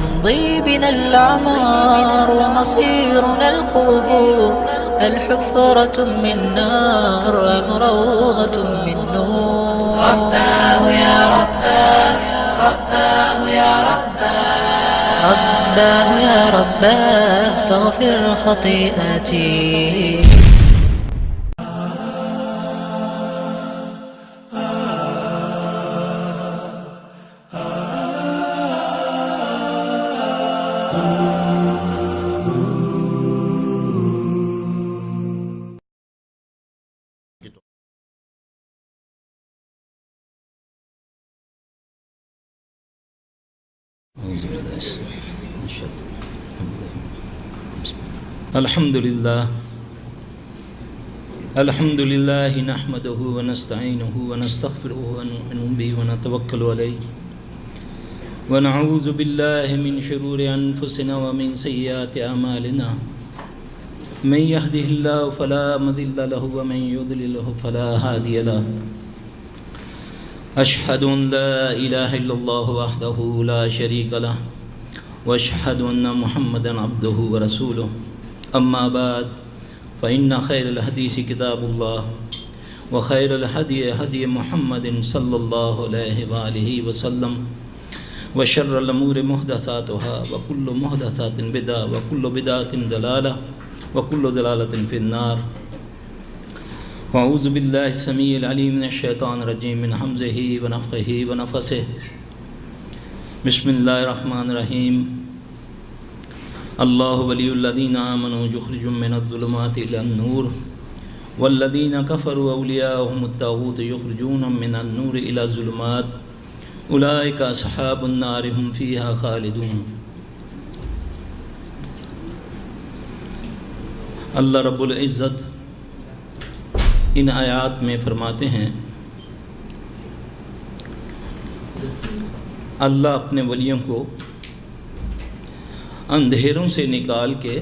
تمضي بنا الأعمار ومصيرنا القبور، الحفرة من نار أم روضة من نور. رباه يا رباه، رباه يا رباه، رباه يا رباه فاغفر خطيئتي. الحمد لله نحمده ونستعينه ونستغفره ونؤمن به ونتوكل عليه ونعوذ بالله من شرور أنفسنا ومن سيئات أعمالنا، من يهده الله فلا مضل له ومن يضلل فلا هادي له. أشهد أن لا إله إلا الله وحده لا شريك له وأشهد أن محمدا عبده ورسوله. أما بعد فإن خير الحديث كتاب الله وخير الهدي هدي محمد صلى الله عليه وآله وسلم وشر الأمور محدثاتها وكل محدثات بدعة وكل بدعة ضلالة وكل ضلالة في النار. أعوذ بالله السميع العليم من الشيطان الرجيم من همزه ونفخه ونفثه. بسم الله الرحمن الرحيم. اللہ ولی الذین آمنوا یخرجهم من الظلمات إلى النور والذین کفروا اولیاءهم الطاغوت یخرجونهم من النور إلى الظلمات اولئک اصحاب النار هم فیہا خالدون. اللہ رب العزت ان آیات میں فرماتے ہیں اللہ اپنے ولیوں کو اندھیروں سے نکال کے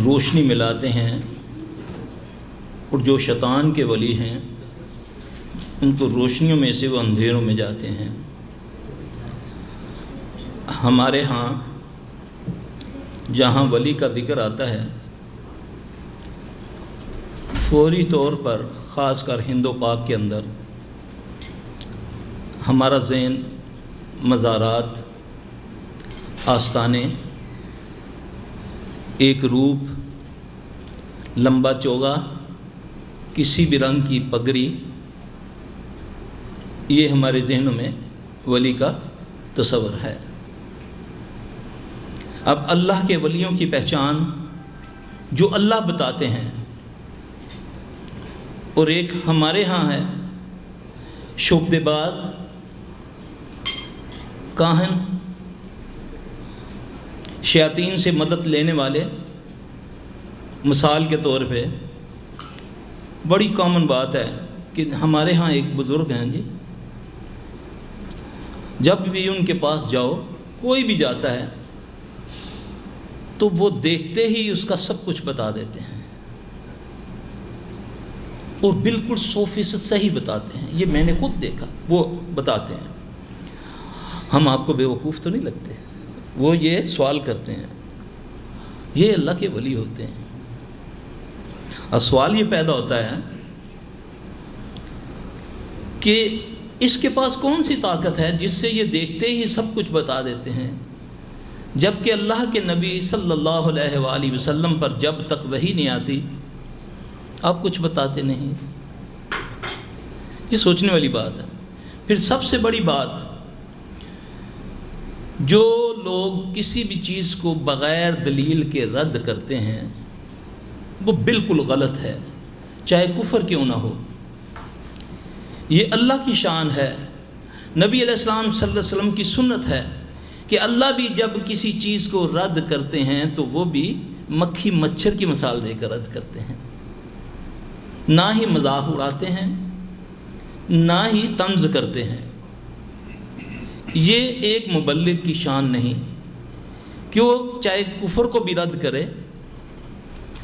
روشنی ملاتے ہیں، اور جو شیطان کے ولی ہیں ان کو روشنیوں میں سے وہ اندھیروں میں جاتے ہیں. ہمارے ہاں جہاں ولی کا ذکر آتا ہے فوری طور پر، خاص کر ہند و پاک کے اندر، ہمارا ذہن مزارات، آستانے، ایک روپ، لمبا چوگا، کسی بھی رنگ کی پگڑی، یہ ہمارے ذہنوں میں ولی کا تصور ہے. اب اللہ کے ولیوں کی پہچان جو اللہ بتاتے ہیں، اور ایک ہمارے ہاں ہے شعبدے باز، کاہن، شیاطین سے مدد لینے والے. مثال کے طور پہ بڑی کامن بات ہے کہ ہمارے ہاں ایک بزرگ ہیں جی، جب بھی ان کے پاس جاؤ، کوئی بھی جاتا ہے تو وہ دیکھتے ہی اس کا سب کچھ بتا دیتے ہیں، اور بالکل 100% صحیح بتاتے ہیں. یہ میں نے خود دیکھا، وہ بتاتے ہیں. ہم آپ کو بیوقوف تو نہیں لگتے؟ وہ یہ سوال کرتے ہیں، یہ اللہ کے ولی ہوتے ہیں. اب سوال یہ پیدا ہوتا ہے کہ اس کے پاس کون سی طاقت ہے جس سے یہ دیکھتے ہی سب کچھ بتا دیتے ہیں، جبکہ اللہ کے نبی صلی اللہ علیہ وآلہ وسلم پر جب تک وحی نہیں آتی آپ کچھ بتاتے نہیں. یہ سوچنے والی بات ہے. پھر سب سے بڑی بات، جو لوگ کسی بھی چیز کو بغیر دلیل کے رد کرتے ہیں وہ بالکل غلط ہے، چاہے کفر کیوں نہ ہو. یہ اللہ کی شان ہے، نبی علیہ السلام صلی اللہ علیہ وسلم کی سنت ہے کہ اللہ بھی جب کسی چیز کو رد کرتے ہیں تو وہ بھی مکھی مچھر کی مثال دے کر رد کرتے ہیں. نہ ہی مذاق اڑاتے ہیں، نہ ہی طنز کرتے ہیں. یہ ایک مبلغ کی شان نہیں کہ وہ چاہے کفر کو بھی رد کرے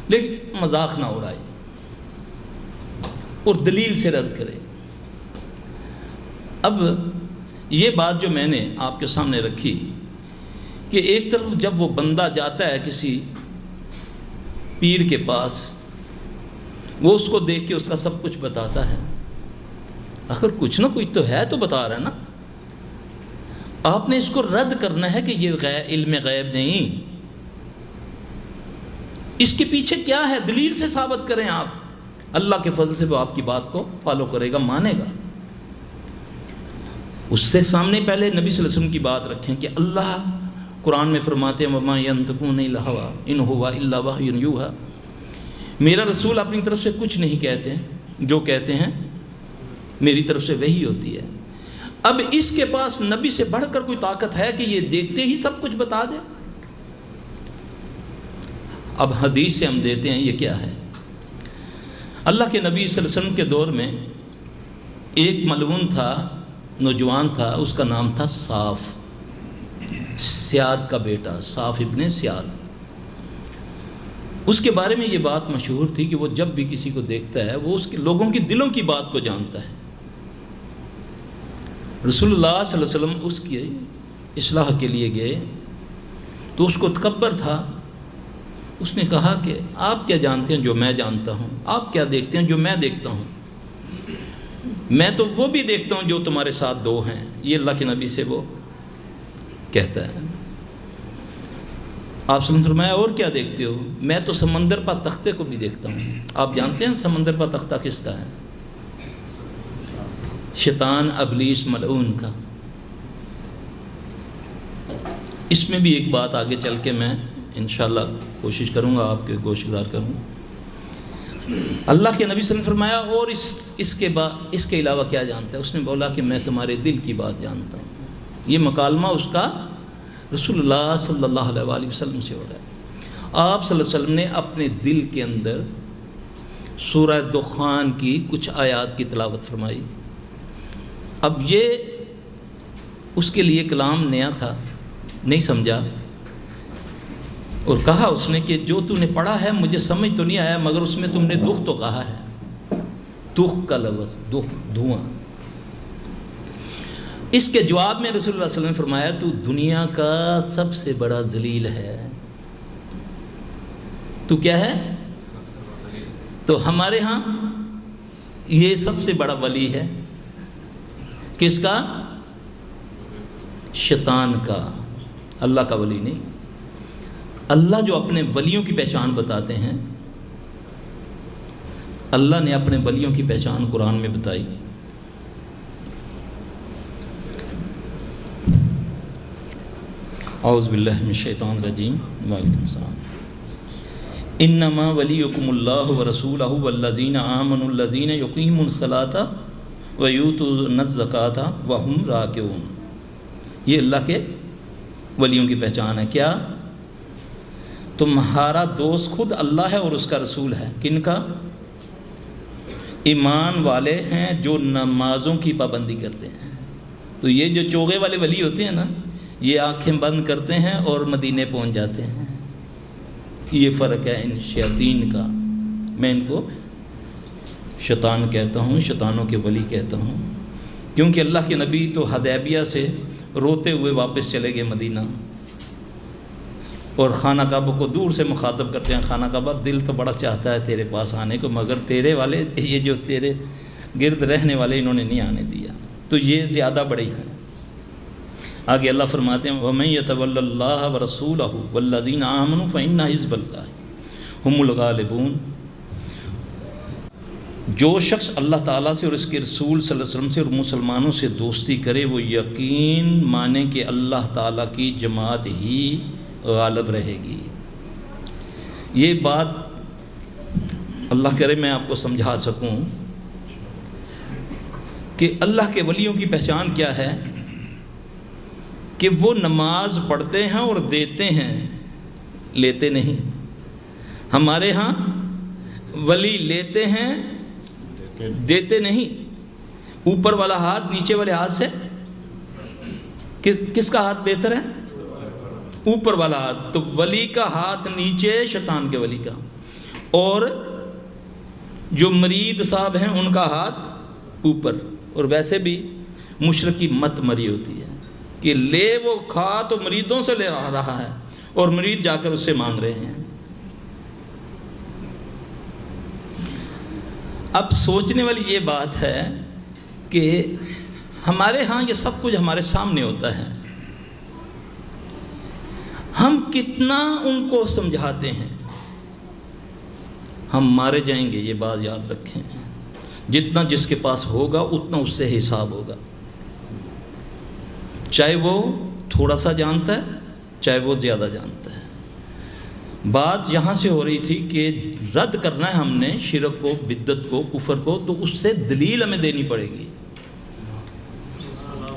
لیکن مذاق نہ اڑائے اور دلیل سے رد کرے. اب یہ بات جو میں نے آپ کے سامنے رکھی کہ ایک طرف جب وہ بندہ جاتا ہے کسی پیر کے پاس، وہ اس کو دیکھ کے اس کا سب کچھ بتاتا ہے، آخر کچھ نہ کچھ تو ہے، تو بتا رہا ہے نا. آپ نے اس کو رد کرنا ہے کہ یہ علم غیب نہیں، اس کے پیچھے کیا ہے، دلیل سے ثابت کریں آپ. اللہ کے فضل سے وہ آپ کی بات کو فالو کرے گا، مانے گا. اس سے سامنے پہلے نبی صلی اللہ علیہ وسلم کی بات رکھیں کہ اللہ قرآن میں فرماتے ہیں وَمَا يَنْطِقُ عَنِ الْهَوَىٰ إِنْ هُوَ إِلَّا وَحْيٌ يُوحَىٰ، میرا رسول اپنی طرف سے کچھ نہیں کہتے ہیں، جو کہتے ہیں میری طرف سے وحی ہوتی ہے. اب اس کے پاس نبی سے بڑھ کر کوئی طاقت ہے کہ یہ دیکھتے ہی سب کچھ بتا دے؟ اب حدیث سے ہم دیتے ہیں یہ کیا ہے. اللہ کے نبی صلی اللہ علیہ وسلم کے دور میں ایک ملعون تھا، نوجوان تھا، اس کا نام تھا صاف، سیاد کا بیٹا، صاف ابن سیاد. اس کے بارے میں یہ بات مشہور تھی کہ وہ جب بھی کسی کو دیکھتا ہے وہ اس کے لوگوں کی دلوں کی بات کو جانتا ہے. رسول اللہ صلی اللہ علیہ وسلم اس کی اصلاح کے لیے گئے تو اس کو تکبر تھا. اس نے کہا کہ آپ کیا جانتے ہیں جو میں جانتا ہوں، آپ کیا دیکھتے ہیں جو میں دیکھتا ہوں، میں تو وہ بھی دیکھتا ہوں جو تمہارے ساتھ دو ہیں. یہ اللہ کے نبی سے وہ کہتا ہے. آپ نے فرمایا اور کیا دیکھتے ہو؟ میں تو سمندر پر تختے کو بھی دیکھتا ہوں. آپ جانتے ہیں سمندر پر تختہ کس کا ہے؟ شیطان ابلیس ملعون کا. اس میں بھی ایک بات آگے چل کے میں انشاءاللہ کوشش کروں گا، آپ کے گوش گزار کروں. اللہ کے نبی صلی اللہ علیہ وسلم نے فرمایا اور اس کے علاوہ کیا جانتا ہے؟ اس نے بولا کہ میں تمہارے دل کی بات جانتا ہوں. یہ مکالمہ اس کا رسول اللہ صلی اللہ علیہ وآلہ وسلم سے ہو رہا ہے. آپ صلی اللہ علیہ وسلم نے اپنے دل کے اندر سورہ دخان کی کچھ آیات کی تلاوت فرمائی. اب یہ اس کے لیے کلام نیا تھا، نہیں سمجھا، اور کہا اس نے کہ جو تو نے پڑھا ہے مجھے سمجھ تو نہیں آیا، مگر اس میں تم نے دکھ تو کہا ہے. دکھ کا لفظ، دکھ، دھواں. اس کے جواب میں رسول اللہ صلی اللہ علیہ وسلم نے فرمایا تو دنیا کا سب سے بڑا ذلیل ہے. تو کیا ہے؟ تو ہمارے ہاں یہ سب سے بڑا ولی ہے. کس کا؟ شیطان کا، اللہ کا ولی نہیں. اللہ جو اپنے ولیوں کی پہچان بتاتے ہیں، اللہ نے اپنے ولیوں کی پہچان قرآن میں بتائی. اعوذ باللہ من الشیطان الرجیم. وعلیکم السلام. انما ولیکم اللہ ورسولہ والذین آمنوا الذین یقیمون الصلاۃ ویؤتون الزکاۃ وہم راکعون. یہ اللہ کے ولیوں کی پہچان ہے. کیا؟ تمہارا دوست خود اللہ ہے اور اس کا رسول ہے. کن کا؟ ایمان والے ہیں جو نمازوں کی پابندی کرتے ہیں. تو یہ جو چوغے والے ولی ہوتے ہیں نا، یہ آنکھیں بند کرتے ہیں اور مدینے پہنچ جاتے ہیں. یہ فرق ہے ان شیاطین کا. میں ان کو شیطان کہتا ہوں، شیطانوں کے ولی کہتا ہوں، کیونکہ اللہ کے نبی تو حدیبیہ سے روتے ہوئے واپس چلے گئے مدینہ، اور خانہ کعبہ کو دور سے مخاطب کرتے ہیں. خانہ کعبہ دل تو بڑا چاہتا ہے تیرے پاس آنے کو، مگر تیرے والے، یہ جو تیرے گرد رہنے والے، انہوں نے نہیں آنے دیا. تو یہ زیادہ بڑی ہے. آگے اللہ فرماتے ہیں وَمَن يَتَوَلَّ اللَّهَ وَرَسُولَهُ وَالَّذِينَ آمَنُوا فَإِنَّ حِزْبَ اللَّهِ هُمُ الْغَالِبُونَ. جو شخص اللہ تعالیٰ سے اور اس کے رسول صلی اللہ علیہ وسلم سے اور مسلمانوں سے دوستی کرے، وہ یقین مانے کہ اللہ تعالیٰ کی جماعت ہی غالب رہے گی. یہ بات اللہ کرے میں آپ کو سمجھا سکوں کہ اللہ کے ولیوں کی پہچان کیا ہے، کہ وہ نماز پڑھتے ہیں اور دیتے ہیں، لیتے نہیں. ہمارے ہاں ولی لیتے ہیں، دیتے نہیں. اوپر والا ہاتھ نیچے والے ہاتھ سے کس کا ہاتھ بہتر ہے؟ اوپر والا ہاتھ. تو ولی کا ہاتھ نیچے، شیطان کے ولی کا. اور جو مرید صاحب ہیں ان کا ہاتھ اوپر. اور ویسے بھی مشرک کی مت مری ہوتی ہے کہ لے وہ کھا تو مریدوں سے لے رہا ہے اور مرید جا کر اس سے مانگ رہے ہیں۔ اب سوچنے والی یہ بات ہے کہ ہمارے ہاں یہ سب کچھ ہمارے سامنے ہوتا ہے، ہم کتنا ان کو سمجھاتے ہیں، ہم مارے جائیں گے، یہ بات یاد رکھیں۔ جتنا جس کے پاس ہوگا اتنا اس سے حساب ہوگا، چاہے وہ تھوڑا سا جانتا ہے چاہے وہ زیادہ جانتا ہے۔ بات یہاں سے ہو رہی تھی کہ رد کرنا ہے ہم نے شرک کو، بدعت کو، کفر کو، تو اس سے دلیل ہمیں دینی پڑے گی۔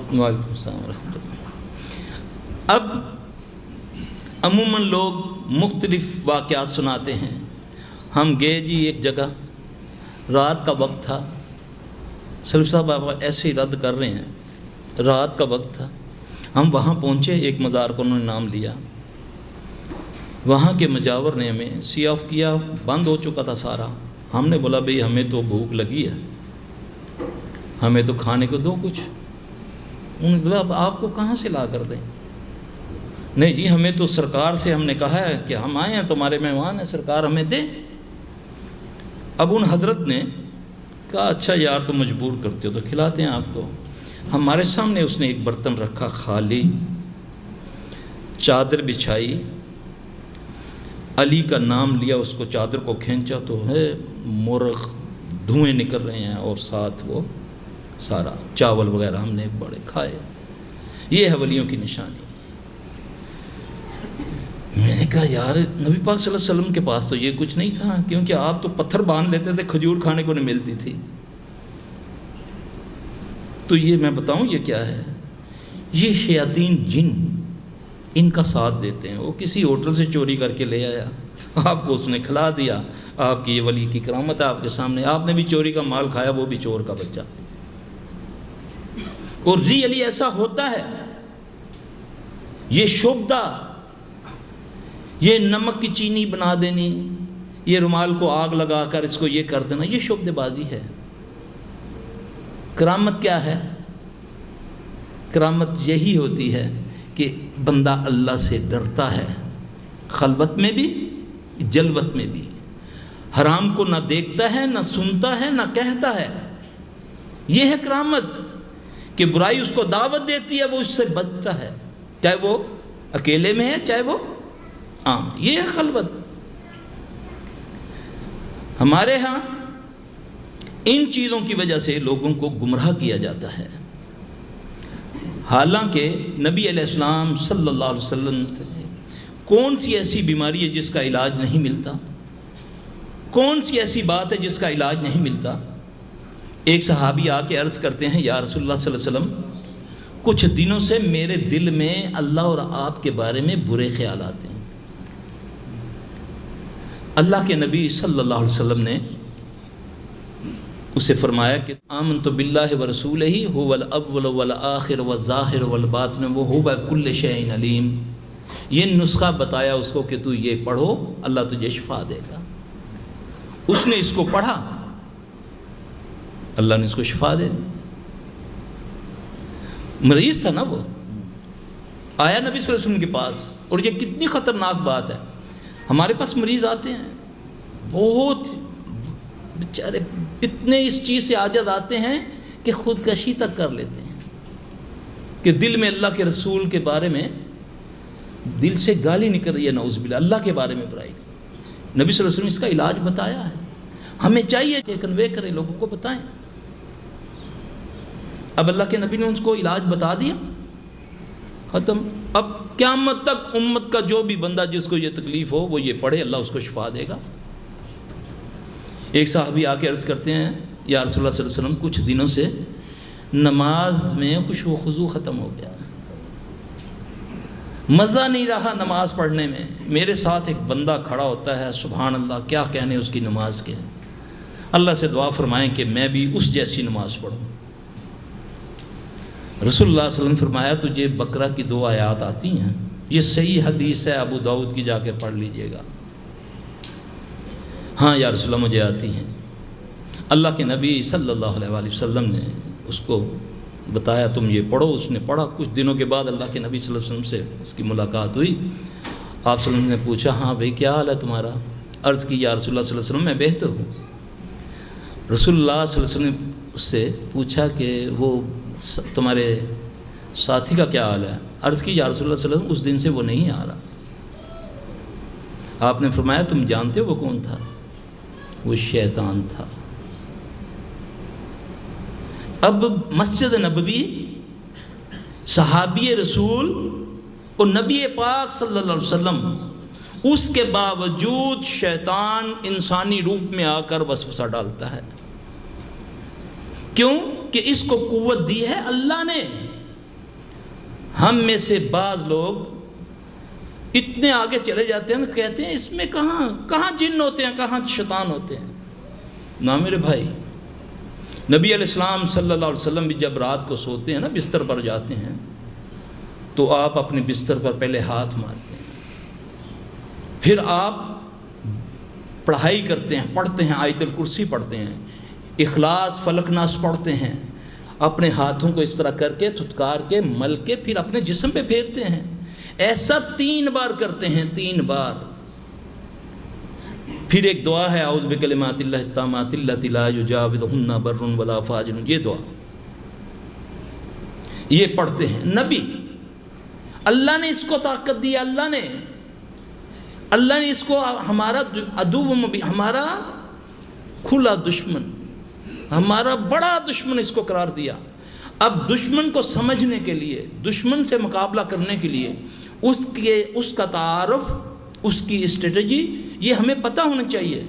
وعلیکم السلام ورحمۃ اللہ۔ اب عموماً لوگ مختلف واقعات سناتے ہیں۔ ہم گئے جی ایک جگہ، رات کا وقت تھا، سلف صاحب آپ ایسے ہی رد کر رہے ہیں، رات کا وقت تھا، ہم وہاں پہنچے، ایک مزار کو انہوں نے نام لیا، وہاں کے مجاور نے ہمیں سی آف کیا، بند ہو چکا تھا سارا۔ ہم نے بولا بھئی ہمیں تو بھوک لگی ہے، ہمیں تو کھانے کو دو کچھ۔ انہوں نے بولا اب آپ کو کہاں سے لا کر دیں؟ نہیں جی ہمیں تو سرکار سے ہم نے کہا ہے کہ ہم آئے ہیں تمہارے مہمان ہیں، سرکار ہمیں دیں۔ اب ان حضرت نے کہا اچھا یار تو مجبور کرتے ہو تو کھلاتے ہیں آپ کو۔ ہمارے سامنے اس نے ایک برتن رکھا خالی، چادر بچھائی، علی کا نام لیا، اس کو چادر کو کھینچا تو ہے مرغ دھوئیں نکل رہے ہیں، اور ساتھ وہ سارا چاول وغیرہ ہم نے بڑے کھائے۔ یہ ہے ولیوں کی نشانی۔ میں نے کہا یار نبی پاک صلی اللہ علیہ وسلم کے پاس تو یہ کچھ نہیں تھا، کیونکہ آپ تو پتھر باندھ لیتے تھے، کھجور کھانے کو نہیں ملتی تھی۔ تو یہ میں بتاؤں یہ کیا ہے؟ یہ شیاطین جن ان کا ساتھ دیتے ہیں۔ وہ کسی ہوٹل سے چوری کر کے لے آیا، آپ کو اس نے کھلا دیا، آپ کی یہ ولی کی کرامت ہے آپ کے سامنے، آپ نے بھی چوری کا مال کھایا، وہ بھی چور کا بچہ۔ اور ریئلی ایسا ہوتا ہے۔ یہ شبدہ، یہ نمک کی چینی بنا دینی، یہ رومال کو آگ لگا کر اس کو یہ کر دینا، یہ شبدہ بازی ہے۔ کرامت کیا ہے؟ کرامت یہی ہوتی ہے کہ بندہ اللہ سے ڈرتا ہے، خلوت میں بھی جلوت میں بھی، حرام کو نہ دیکھتا ہے نہ سنتا ہے نہ کہتا ہے۔ یہ ہے کرامت کہ برائی اس کو دعوت دیتی ہے، وہ اس سے بچتا ہے، چاہے وہ اکیلے میں ہے چاہے وہ عام۔ یہ ہے خلوت۔ ہمارے ہاں ان چیزوں کی وجہ سے لوگوں کو گمراہ کیا جاتا ہے، حالانکہ نبی علیہ السلام صلی اللہ علیہ وسلم کون سی ایسی بیماری ہے جس کا علاج نہیں ملتا؟ کون سی ایسی بات ہے جس کا علاج نہیں ملتا؟ ایک صحابی آ کے عرض کرتے ہیں یا رسول اللہ صلی اللہ علیہ وسلم کچھ دنوں سے میرے دل میں اللہ اور آپ کے بارے میں برے خیالات ہیں۔ اللہ کے نبی صلی اللہ علیہ وسلم نے اسے فرمایا کہ آمنت باللہ ورسولہ هو الاول والآخر والظاہر والباطن وہو بکل شیء علیم۔ یہ نسخہ بتایا اس کو کہ تو یہ پڑھو اللہ تجھے شفا دے گا۔ اس نے اس کو پڑھا، اللہ نے اس کو شفا دے دی۔ مریض تھا نا وہ، آیا نبی صلی اللہ علیہ وسلم کے پاس، اور یہ کتنی خطرناک بات ہے۔ ہمارے پاس مریض آتے ہیں بہت بیچارے اتنے اس چیز سے عاجز آتے ہیں کہ خودکشی تک کر لیتے ہیں، کہ دل میں اللہ کے رسول کے بارے میں دل سے گالی نکل رہی ہے، نعوذ باللہ، اللہ کے بارے میں برائی۔ نبی صلی اللہ علیہ وسلم نے اس کا علاج بتایا ہے، ہمیں چاہیے کہ کنوے کریں، لوگوں کو بتائیں۔ اب اللہ کے نبی نے اس کو علاج بتا دیا، ختم۔ اب قیامت تک امت کا جو بھی بندہ جس کو یہ تکلیف ہو وہ یہ پڑھے، اللہ اس کو شفا دے گا۔ ایک صحابی آ کے عرض کرتے ہیں یا رسول اللہ صلی اللہ علیہ وسلم کچھ دنوں سے نماز میں خشوع و خضوع ختم ہو گیا، مزہ نہیں رہا نماز پڑھنے میں۔ میرے ساتھ ایک بندہ کھڑا ہوتا ہے، سبحان اللہ کیا کہنے اس کی نماز کے، اللہ سے دعا فرمائیں کہ میں بھی اس جیسی نماز پڑھوں۔ رسول اللہ صلی اللہ علیہ وسلم فرمایا تجھے بقرہ کی 2 آیات آتی ہیں، یہ صحیح حدیث ہے، ابو داؤد کی جا کے پڑھ لیجئے گا۔ ہاں یا رسول اللہ مجھے آتی ہیں۔ اللہ کے نبی صلی اللہ علیہ وسلم نے اس کو بتایا تم یہ پڑھو، اس نے پڑھا۔ کچھ دنوں کے بعد اللہ کے نبی صلی اللہ علیہ وسلم سے اس کی ملاقات ہوئی۔ آپ صلی اللہ علیہ وسلم نے پوچھا ہاں بھائی کیا حال ہے تمہارا؟ عرض کی یا رسول اللہ صلی اللہ علیہ وسلم میں بہتر ہوں۔ رسول اللہ صلی اللہ علیہ وسلم نے اس سے پوچھا کہ وہ تمہارے ساتھی کا کیا حال ہے؟ عرض کی یا رسول اللہ صلی اللہ علیہ وسلم اس دن سے وہ نہیں آ رہا۔ آپ نے فرمایا تم جانتے ہو وہ کون تھا؟ وہ شیطان تھا۔ اب مسجد نبوی، صحابی رسول اور نبی پاک صلی اللہ علیہ وسلم، اس کے باوجود شیطان انسانی روپ میں آ کر وسوسہ ڈالتا ہے۔ کیوں کہ اس کو قوت دی ہے اللہ نے۔ ہم میں سے بعض لوگ اتنے آگے چلے جاتے ہیں تو کہتے ہیں اس میں کہاں جن ہوتے ہیں، کہاں شیطان ہوتے ہیں۔ نہ میرے بھائی، نبی علیہ السلام صلی اللہ علیہ وسلم بھی جب رات کو سوتے ہیں نا، بستر پر جاتے ہیں تو آپ اپنے بستر پر پہلے ہاتھ مارتے ہیں، پھر آپ پڑھائی کرتے ہیں، پڑھتے ہیں، آیت الکرسی پڑھتے ہیں، اخلاص فلق ناس پڑھتے ہیں، اپنے ہاتھوں کو اس طرح کر کے تھتکار کے مل کے پھر اپنے جسم پہ پھیرتے ہیں۔ ایسا 3 بار کرتے ہیں، 3 بار۔ پھر ایک دعا ہے اعوذ بکلمات اللہ التامات اللتی لا یجاوزہن بر ولا فاجر، یہ دعا یہ پڑھتے ہیں۔ نبی، اللہ نے اس کو طاقت دی، اللہ نے اس کو ہمارا عدو مبین، ہمارا کھلا دشمن، ہمارا بڑا دشمن اس کو قرار دیا۔ اب دشمن کو سمجھنے کے لیے، دشمن سے مقابلہ کرنے کے لیے اس کا تعارف، اس کی اسٹریٹجی یہ ہمیں پتہ ہونا چاہیے۔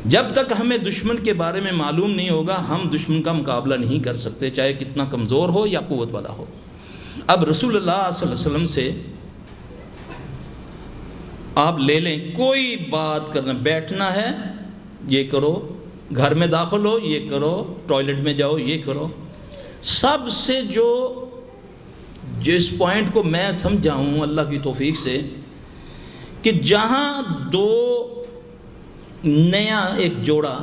جب تک ہمیں دشمن کے بارے میں معلوم نہیں ہوگا ہم دشمن کا مقابلہ نہیں کر سکتے، چاہے کتنا کمزور ہو یا قوت والا ہو۔ اب رسول اللہ صلی اللہ علیہ وسلم سے آپ لے لیں، کوئی بات کرنا، بیٹھنا ہے یہ کرو، گھر میں داخل ہو یہ کرو، ٹوائلٹ میں جاؤ یہ کرو۔ سب سے جس پوائنٹ کو میں سمجھا ہوں اللہ کی توفیق سے، کہ جہاں نیا ایک جوڑا،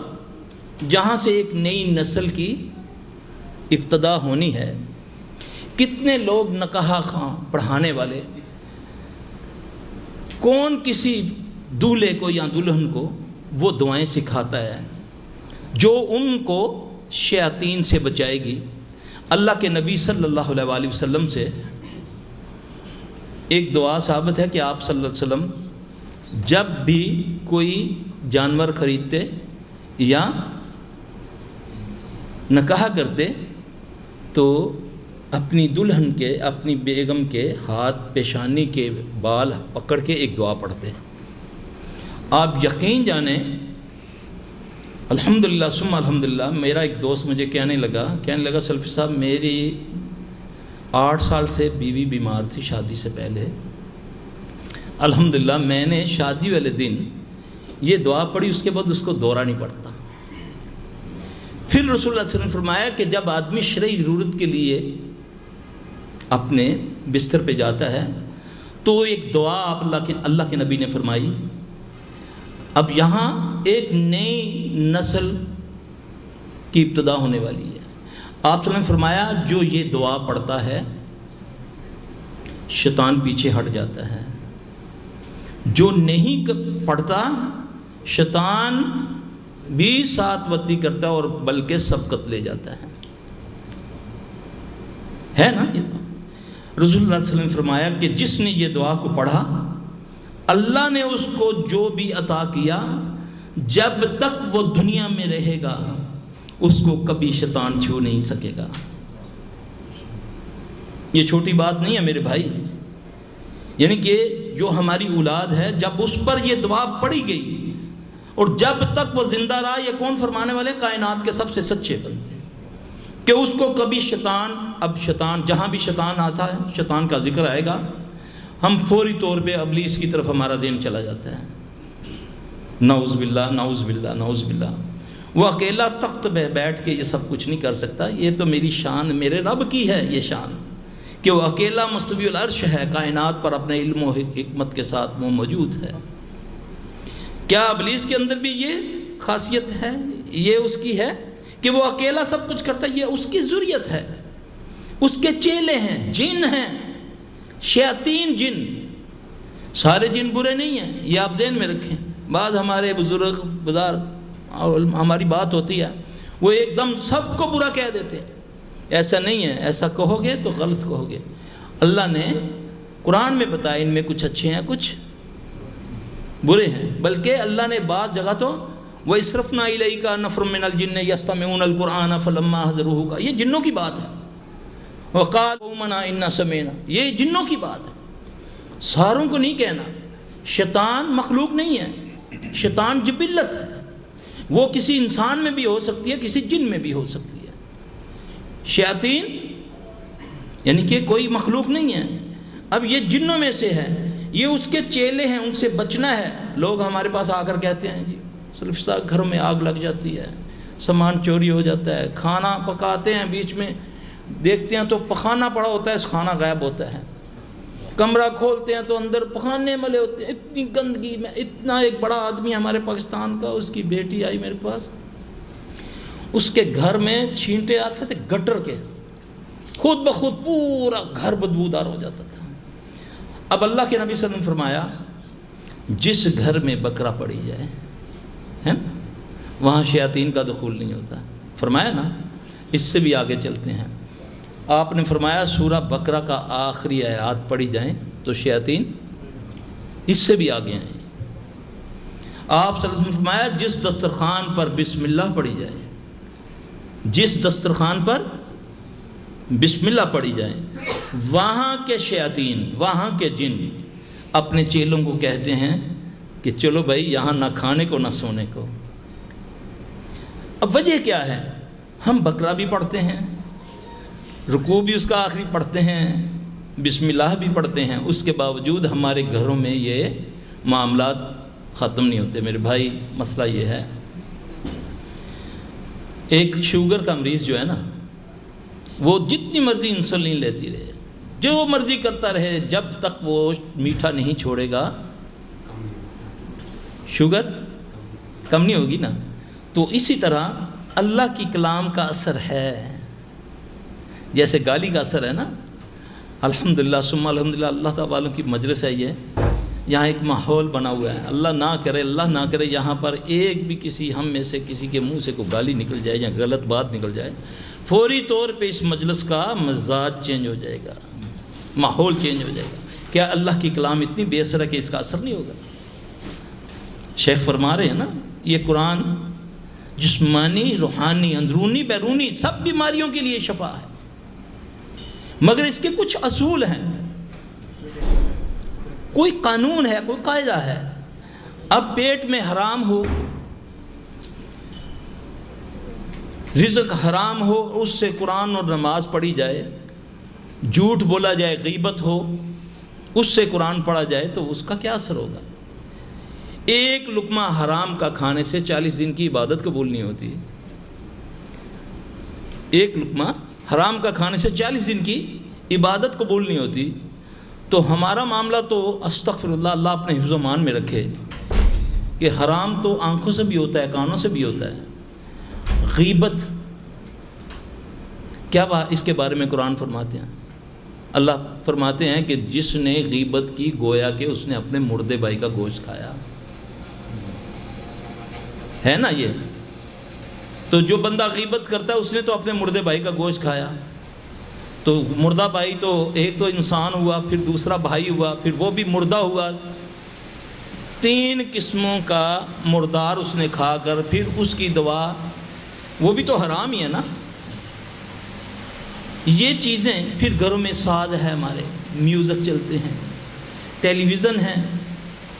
جہاں سے ایک نئی نسل کی ابتدا ہونی ہے، کتنے لوگ نکاح خواں پڑھانے والے، کون کسی دولہے کو یا دلہن کو وہ دعائیں سکھاتا ہے جو ان کو شیاطین سے بچائے گی۔ اللہ کے نبی صلی اللہ علیہ وسلم سے ایک دعا ثابت ہے کہ آپ صلی اللہ علیہ وسلم جب بھی کوئی جانور خریدتے یا نکاح کرتے تو اپنی دلہن کے، اپنی بیگم کے ہاتھ پیشانی کے بال پکڑ کے ایک دعا پڑھتے۔ آپ یقین جانیں، الحمدللہ ثم الحمدللہ، میرا ایک دوست مجھے کہنے لگا سلفی صاحب میری 8 سال سے بیوی بیمار تھی شادی سے پہلے، الحمدللہ میں نے شادی والے دن یہ دعا پڑھی، اس کے بعد اس کو دورہ نہیں پڑتا۔ پھر رسول اللہ صلی اللہ علیہ وسلم نے فرمایا کہ جب آدمی شرعی ضرورت کے لیے اپنے بستر پہ جاتا ہے تو ایک دعا اللہ کے نبی نے فرمائی۔ اب یہاں ایک نئی نسل کی ابتدا ہونے والی ہے۔ آپ صلی اللہ علیہ وسلم نے فرمایا جو یہ دعا پڑھتا ہے شیطان پیچھے ہٹ جاتا ہے، جو نہیں پڑھتا شیطان بھی ساتھ وتی کرتا ہے اور بلکہ سبقت لے جاتا ہے نا یہ دعا۔ رسول اللہ صلی اللہ علیہ وسلم نے فرمایا کہ جس نے یہ دعا کو پڑھا اللہ نے اس کو جو بھی عطا کیا، جب تک وہ دنیا میں رہے گا اس کو کبھی شیطان چھو نہیں سکے گا۔ یہ چھوٹی بات نہیں ہے میرے بھائی، یعنی کہ جو ہماری اولاد ہے جب اس پر یہ دعا پڑھی گئی اور جب تک وہ زندہ رہا، یہ کون فرمانے والے؟ کائنات کے سب سے سچے بندے، کہ اس کو کبھی شیطان جہاں بھی شیطان آتا ہے، شیطان کا ذکر آئے گا، ہم فوری طور پہ ابلیس کی طرف ہمارا ذہن چلا جاتا ہے۔ نعوذ باللہ نعوذ باللہ نعوذ باللہ۔ وہ اکیلا تخت پہ بیٹھ کے یہ سب کچھ نہیں کر سکتا، یہ تو میری شان، میرے رب کی ہے یہ شان، کہ وہ اکیلا مستوی العرش ہے، کائنات پر اپنے علم و حکمت کے ساتھ وہ موجود ہے۔ کیا ابلیس کے اندر بھی یہ خاصیت ہے، یہ اس کی ہے کہ وہ اکیلا سب کچھ کرتا ہے، یہ اس کی ذریت ہے، اس کے چیلے ہیں، جن ہیں، شیاطین جن۔ سارے جن برے نہیں ہیں، یہ آپ ذہن میں رکھیں۔ بعض ہمارے بزرگ بزار ہماری بات ہوتی ہے، وہ ایک دم سب کو برا کہہ دیتے ہیں، ایسا نہیں ہے، ایسا کہو گے تو غلط کہو گے۔ اللہ نے قرآن میں بتایا ان میں کچھ اچھے ہیں کچھ برے ہیں، بلکہ اللہ نے بعض جگہ تو وَإِسْرَفْنَا إِلَيْكَ نَفْرٌ مِّنَ الْجِنِّ يَسْتَمِعُونَ الْقُرْآنَ فَلَمَّا حَضَرُوهُ کا، یہ جنوں کی بات ہے۔ وَقَالُوا آمَنَّا إِنَّا سَمِعْنَا، یہ جنوں کی بات ہے، ساروں کو نہیں کہنا۔ شیطان مخلوق نہیں ہے، شیطان جبلت ہے، وہ کسی انسان میں بھی ہو سکتی ہے، کسی جن میں بھی ہو سکتی ہے۔ شیاطین یعنی کہ کوئی مخلوق نہیں ہے۔ اب یہ جنوں میں سے ہے، یہ اس کے چیلے ہیں، ان سے بچنا ہے۔ لوگ ہمارے پاس آ کر کہتے ہیں جی صرف گھر میں آگ لگ جاتی ہے، سامان چوری ہو جاتا ہے، کھانا پکاتے ہیں بیچ میں دیکھتے ہیں تو پخانا پڑا ہوتا ہے، کھانا غائب ہوتا ہے، کمرہ کھولتے ہیں تو اندر پخانے ملے ہوتے ہیں، اتنی گندگی میں۔ اتنا ایک بڑا آدمی ہمارے پاکستان کا، اس کی بیٹی آئی میرے پاس، اس کے گھر میں چھینٹے آتے تھے گٹر کے، خود بخود پورا گھر بدبودار ہو جاتا تھا۔ اب اللہ کے نبی صلی اللہ علیہ وسلم فرمایا جس گھر میں بکرا پڑی جائے ہے وہاں شیاطین کا دخول نہیں ہوتا، فرمایا نا۔ اس سے بھی آگے چلتے ہیں، آپ نے فرمایا سورہ بقرہ کا آخری آیات پڑھی جائیں تو شیاطین اس سے بھی آگے ہیں۔ آپ صلی اللہ علیہ وسلم فرمایا جس دسترخوان پر بسم اللہ پڑھی جائے، جس دسترخوان پر بسم اللہ پڑھی جائے، وہاں کے شیاطین، وہاں کے جن اپنے چیلوں کو کہتے ہیں کہ چلو بھائی یہاں نہ کھانے کو نہ سونے کو۔ اب وجہ کیا ہے؟ ہم بقرہ بھی پڑھتے ہیں، رکوع بھی اس کا آخری پڑھتے ہیں، بسم اللہ بھی پڑھتے ہیں، اس کے باوجود ہمارے گھروں میں یہ معاملات ختم نہیں ہوتے۔ میرے بھائی مسئلہ یہ ہے، ایک شوگر کا مریض جو ہے نا، وہ جتنی مرضی انسولین لیتی رہے، جو مرضی کرتا رہے، جب تک وہ میٹھا نہیں چھوڑے گا شوگر کم نہیں ہوگی نا۔ تو اسی طرح اللہ کی کلام کا اثر ہے، جیسے گالی کا اثر ہے نا۔ الحمدللہ ثم الحمدللہ، اللہ تعالیٰ کی مجلس ہے، یہاں ایک ماحول بنا ہوا ہے۔ اللہ نہ کرے یہاں پر ایک بھی کسی ہم میں سے کسی کے منہ سے کوئی گالی نکل جائے یا غلط بات نکل جائے، فوری طور پہ اس مجلس کا مزاج چینج ہو جائے گا، ماحول چینج ہو جائے گا۔ کیا اللہ کی کلام اتنی بے اثر ہے کہ اس کا اثر نہیں ہوگا؟ شیخ فرما رہے ہیں نا، یہ قرآن جسمانی، روحانی، اندرونی، بیرونی سب بیماریوں کے لیے شفا ہے، مگر اس کے کچھ اصول ہیں، کوئی قانون ہے، کوئی قاعدہ ہے۔ اب پیٹ میں حرام ہو، رزق حرام ہو، اس سے قرآن اور نماز پڑھی جائے، جھوٹ بولا جائے، غیبت ہو، اس سے قرآن پڑھا جائے تو اس کا کیا اثر ہوگا؟ ایک لقمہ حرام کا کھانے سے 40 دن کی عبادت قبول نہیں ہوتی۔ ایک لقمہ حرام کا کھانے سے 40 دن کی عبادت قبول نہیں ہوتی۔ تو ہمارا معاملہ تو استغفر اللہ، اللہ اپنے حفظ و امان میں رکھے، کہ حرام تو آنکھوں سے بھی ہوتا ہے، کانوں سے بھی ہوتا ہے۔ غیبت کیا اس کے بارے میں قرآن فرماتے ہیں، اللہ فرماتے ہیں کہ جس نے غیبت کی گویا کہ اس نے اپنے مردے بھائی کا گوشت کھایا ہے نا۔ یہ تو جو بندہ غیبت کرتا ہے اس نے تو اپنے مردے بھائی کا گوشت کھایا۔ تو مردہ بھائی تو ایک تو انسان ہوا، پھر دوسرا بھائی ہوا، پھر وہ بھی مردہ ہوا، 3 قسموں کا مردار اس نے کھا کر پھر اس کی دوا، وہ بھی تو حرام ہی ہے نا۔ یہ چیزیں پھر گھروں میں ساز ہے، ہمارے میوزک چلتے ہیں، ٹیلی ویژن ہے،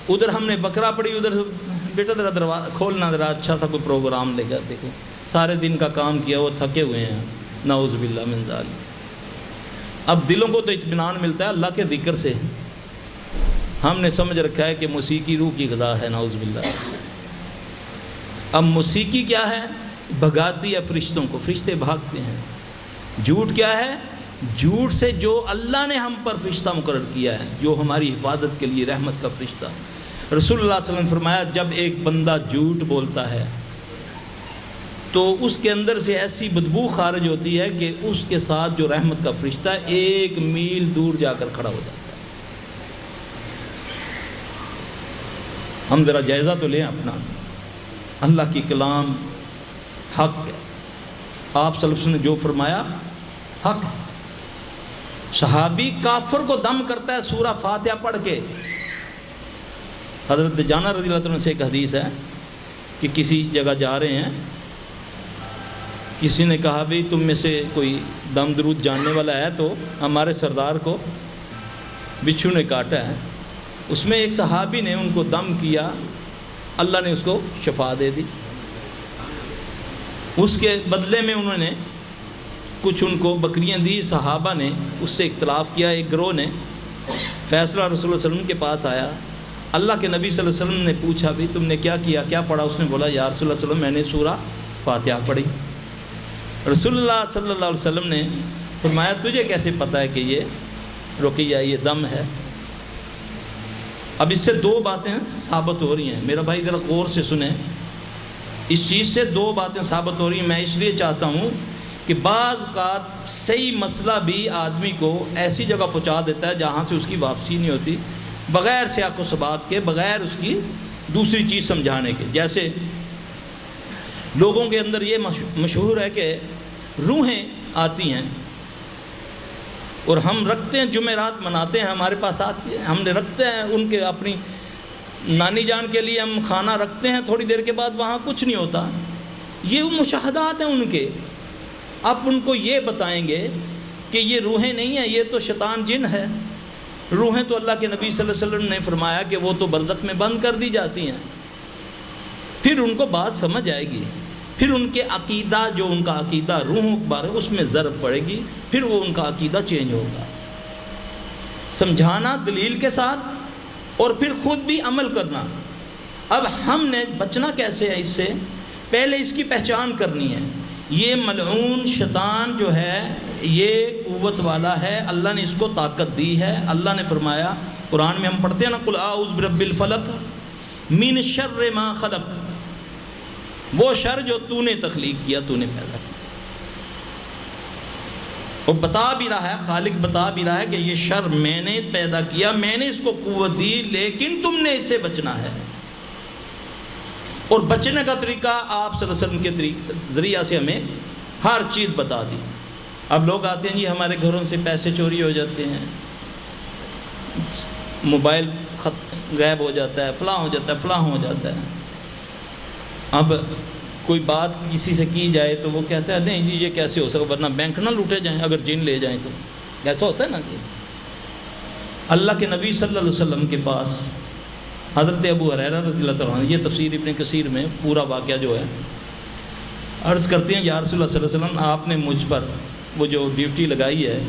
ادھر ہم نے بکرا پڑی، ادھر بیٹا ذرا دروازہ کھولنا، ذرا اچھا سا کوئی پروگرام لے کر دیکھیں، سارے دن کا کام کیا وہ تھکے ہوئے ہیں، نعوذ باللہ من ذالک۔ اب دلوں کو تو اطمینان ملتا ہے اللہ کے ذکر سے، ہم نے سمجھ رکھا ہے کہ موسیقی روح کی غذا ہے، نعوذ باللہ۔ اب موسیقی کیا ہے؟ بھگاتی ہے فرشتوں کو، فرشتے بھاگتے ہیں۔ جھوٹ کیا ہے؟ جھوٹ سے جو اللہ نے ہم پر فرشتہ مقرر کیا ہے، جو ہماری حفاظت کے لیے رحمت کا فرشتہ، رسول اللہ صلی اللہ علیہ وسلم نے فرمایا جب ایک بندہ جھوٹ بولتا ہے تو اس کے اندر سے ایسی بدبو خارج ہوتی ہے کہ اس کے ساتھ جو رحمت کا فرشتہ 1 میل دور جا کر کھڑا ہو جاتا ہے۔ ہم ذرا جائزہ تو لیں اپنا، اللہ کی کلام حق ہے، آپ صلی اللہ علیہ وسلم نے جو فرمایا حق ہے۔ صحابی کافر کو دم کرتا ہے سورہ فاتحہ پڑھ کے۔ حضرت جانا رضی اللہ عنہ سے ایک حدیث ہے کہ کسی جگہ جا رہے ہیں، کسی نے کہا بھی تم میں سے کوئی دم درود جاننے والا ہے، تو ہمارے سردار کو بچھو نے کاٹا ہے۔ اس میں ایک صحابی نے ان کو دم کیا، اللہ نے اس کو شفا دے دی۔ اس کے بدلے میں انہوں نے کچھ ان کو بکریاں دی، صحابہ نے اس سے اختلاف کیا، ایک گروہ نے فیصلہ رسول اللہ صلی اللہ علیہ وسلم کے پاس آیا، اللہ کے نبی صلی اللہ علیہ وسلم نے پوچھا بھی تم نے کیا کیا، کیا پڑھا؟ اس نے بولا یا رسول اللہ صلی اللہ علیہ وسلم میں نے سورہ فاتحہ پڑھی۔ رسول اللہ صلی اللہ علیہ وسلم نے فرمایا تجھے کیسے پتہ ہے کہ یہ رقیہ، یہ دم ہے؟ اب اس سے 2 باتیں ثابت ہو رہی ہیں، میرا بھائی ذرا غور سے سنیں، اس چیز سے 2 باتیں ثابت ہو رہی ہیں۔ میں اس لیے چاہتا ہوں کہ بعض اوقات صحیح مسئلہ بھی آدمی کو ایسی جگہ پہنچا دیتا ہے جہاں سے اس کی واپسی نہیں ہوتی، بغیر سیاق و سباق کے، بغیر اس کی دوسری چیز سمجھانے کے۔ جیسے لوگوں کے اندر یہ مشہور ہے کہ روحیں آتی ہیں اور ہم رکھتے ہیں، جمعرات مناتے ہیں، ہمارے پاس آتی ہیں، ہم نے رکھتے ہیں ان کے، اپنی نانی جان کے لیے ہم کھانا رکھتے ہیں، تھوڑی دیر کے بعد وہاں کچھ نہیں ہوتا۔ یہ وہ مشاہدات ہیں ان کے۔ آپ ان کو یہ بتائیں گے کہ یہ روحیں نہیں ہیں، یہ تو شیطان جن ہے۔ روحیں تو اللہ کے نبی صلی اللہ علیہ وسلم نے فرمایا کہ وہ تو برزخ میں بند کر دی جاتی ہیں۔ پھر ان کو بات سمجھ آئے گی، پھر ان کے عقیدہ، جو ان کا عقیدہ روحوں کے بارے اس میں ضرب پڑے گی، پھر وہ ان کا عقیدہ چینج ہوگا۔ سمجھانا دلیل کے ساتھ اور پھر خود بھی عمل کرنا۔ اب ہم نے بچنا کیسے ہے اس سے؟ پہلے اس کی پہچان کرنی ہے۔ یہ ملعون شیطان جو ہے یہ قوت والا ہے، اللہ نے اس کو طاقت دی ہے۔ اللہ نے فرمایا قرآن میں ہم پڑھتے ہیں نا قل اعوذ برب الفلق من شر ما خلق، وہ شر جو تو نے تخلیق کیا، تو نے پیدا کیا۔ وہ بتا بھی رہا ہے، خالق بتا بھی رہا ہے کہ یہ شر میں نے پیدا کیا، میں نے اس کو قوت دی، لیکن تم نے اس سے بچنا ہے۔ اور بچنے کا طریقہ آپ صلی اللہ علیہ وسلم کے ذریعہ سے ہمیں ہر چیز بتا دی۔ اب لوگ آتے ہیں جی ہمارے گھروں سے پیسے چوری ہو جاتے ہیں، موبائل غائب ہو جاتا ہے، فلاں ہو جاتا ہے، فلاں ہو جاتا ہے۔ اب کوئی بات کسی سے کی جائے تو وہ کہتا ہے نہیں جی یہ کیسے ہو سکتا، ورنہ بینک نہ لوٹے جائیں، اگر جن لے جائیں تو ایسا ہوتا ہے نا جی۔ اللہ کے نبی صلی اللہ علیہ وسلم کے پاس حضرت ابو ہریرہ رضی اللہ عنہ، یہ تفسیر ابن کثیر میں پورا واقعہ جو ہے، عرض کرتے ہیں یا رسول اللہ صلی اللہ علیہ وسلم آپ نے مجھ پر وہ جو ڈیوٹی لگائی ہے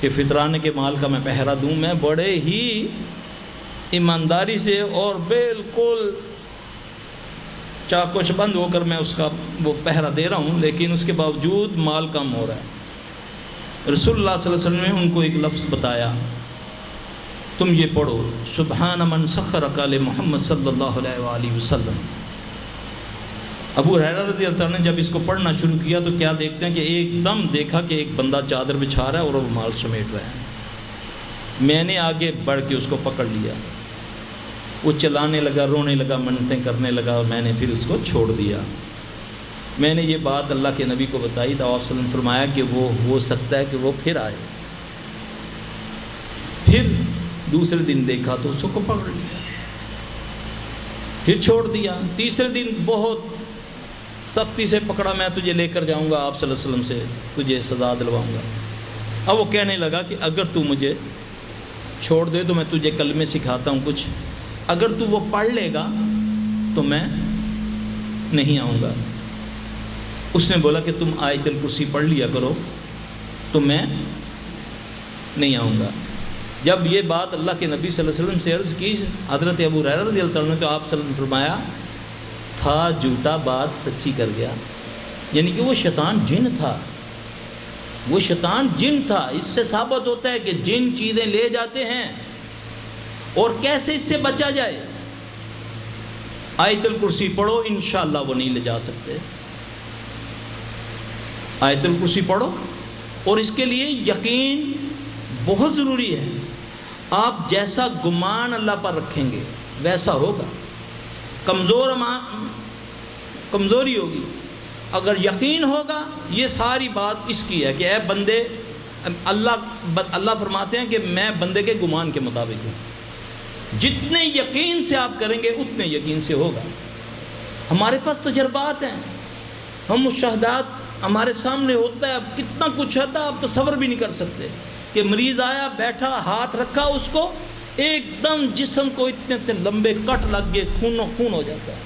کہ فطرانے کے مال کا میں پہرا دوں، میں بڑے ہی ایمانداری سے اور بالکل چاق و چبند ہو کر میں اس کا وہ پہرا دے رہا ہوں، لیکن اس کے باوجود مال کم ہو رہا ہے۔ رسول اللہ صلی اللہ علیہ وسلم نے ان کو ایک لفظ بتایا، تم یہ پڑھو سبحان من سخرک لمحمد صلی اللہ علیہ وآلہ وسلم۔ ابو ہریرہ رضی اللہ عنہ نے جب اس کو پڑھنا شروع کیا تو کیا دیکھتے ہیں کہ ایک دم دیکھا کہ ایک بندہ چادر بچھا رہا ہے اور وہ مال سمیٹ رہا ہے۔ میں نے آگے بڑھ کے اس کو پکڑ لیا، وہ چلانے لگا، رونے لگا، منتیں کرنے لگا، اور میں نے پھر اس کو چھوڑ دیا۔ میں نے یہ بات اللہ کے نبی کو بتائی تو آپ صلی اللہ علیہ وسلم نے فرمایا کہ وہ ہو سکتا ہے کہ وہ پھر آئے۔ پھر دوسرے دن دیکھا تو اس کو پکڑ لیا، پھر چھوڑ دیا۔ تیسرے دن بہت سختی سے پکڑا، میں تجھے لے کر جاؤں گا آپ صلی اللہ علیہ وسلم سے، تجھے سزا دلواؤں گا۔ اب وہ کہنے لگا کہ اگر تو مجھے چھوڑ دے تو میں تجھے کلمے سکھاتا ہوں کچھ، اگر تو وہ پڑھ لے گا تو میں نہیں آؤں گا۔ اس نے بولا کہ تم آیت الکرسی پڑھ لیا کرو تو میں نہیں آؤں گا۔ جب یہ بات اللہ کے نبی صلی اللہ علیہ وسلم سے عرض کی حضرت ابو ہریرہ رضی اللہ عنہ نے، تو آپ صلی اللہ علیہ وسلم نے فرمایا تھا جھوٹا بات سچی کر گیا، یعنی کہ وہ شیطان جن تھا، وہ شیطان جن تھا۔ اس سے ثابت ہوتا ہے کہ جن چیزیں لے جاتے ہیں اور کیسے اس سے بچا جائے۔ آیت الکرسی پڑھو، انشاءاللہ وہ نہیں لے جا سکتے۔ آیت الکرسی پڑھو، اور اس کے لیے یقین بہت ضروری ہے۔ آپ جیسا گمان اللہ پر رکھیں گے ویسا ہوگا۔ کمزوری ہوگی، اگر یقین ہوگا، یہ ساری بات اس کی ہے کہ اے بندے، اللہ فرماتے ہیں کہ میں بندے کے گمان کے مطابق ہوں۔ جتنے یقین سے آپ کریں گے اتنے یقین سے ہوگا۔ ہمارے پاس تجربات ہیں، ہم مشاہدات ہمارے سامنے ہوتا ہے، اب کتنا کچھ ہوتا ہے آپ تصور بھی نہیں کر سکتے کہ مریض آیا، بیٹھا، ہاتھ رکھا اس کو، ایک دم جسم کو اتنے لمبے کٹ لگ گئے، خون ہو جاتا ہے۔